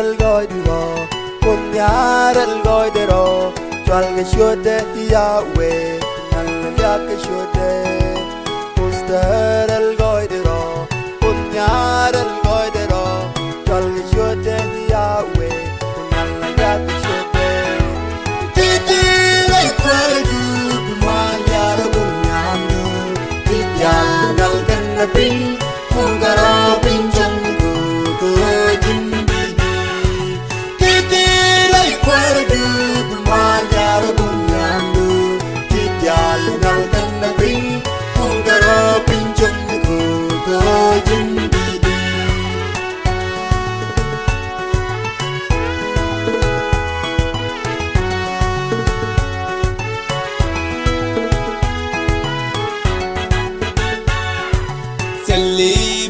el gɔɔydɛ kunyar el gɔɔydɛ Chwalga shode Yahweh Nalaka shode Poster el gɔɔydɛ kunyar el gɔɔydɛ Chwalga shode Yahweh Nalaka shode Titi lay kwaldu Bumanyar bunyamdu Tidyal nalkan napin Kungara pinchang Kujin Titi lay kwaldu Bumanyar bunyamdu Tidyal nalkan napin Kungara pinchang Kujin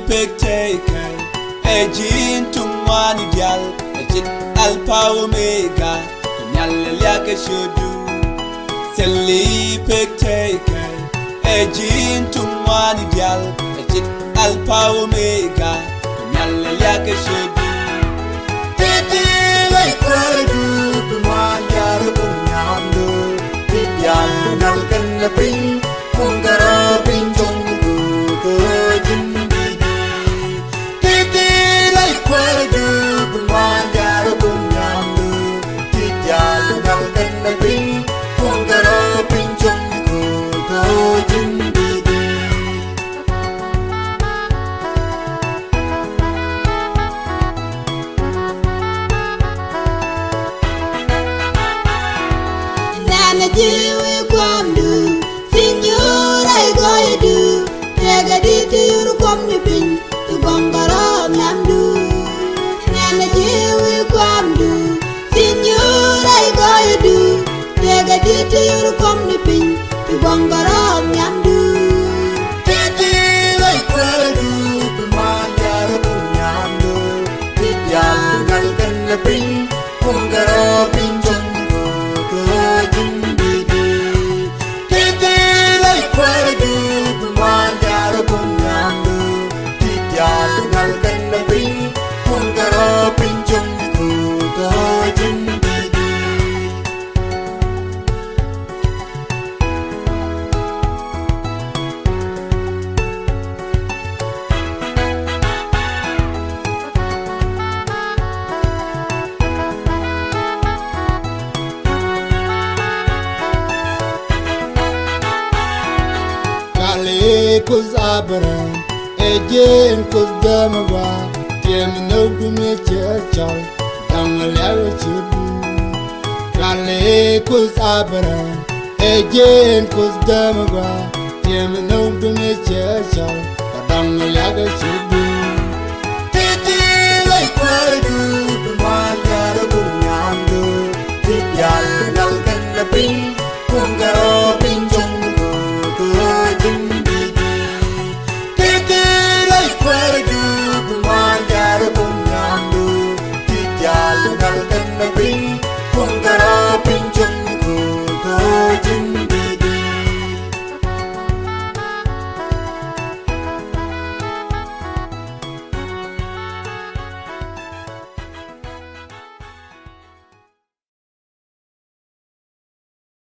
Pektekan ejin tumwani dial ejin alpha omega kunyalle yake shodu selli pektekan ejin tumwani dial ejin alpha omega kunyalle yake shodu Titi lay kwaldu Bumanyar bunyamdu Tidyal nalkan napin Kungara pinchang Kujin Jiwe kwamdu, signora igoidu, regaditi yuru kwamdu pin, tugongara nyamdu. Nana jiwe kwamdu, signora igoidu, regaditi yuru kwamdu pin, tugongara nyamdu. Titi lay kwaldu Bumanyar bunyamdu Tidyal nalkan napin Kungara pinchang Kujin Kuz abram, ejen kuz damwa, tiem no gume chechal, damlawe chudu. Kale kuz abram, ejen kuz damwa, tiem no gume chechal, damlawe chudu.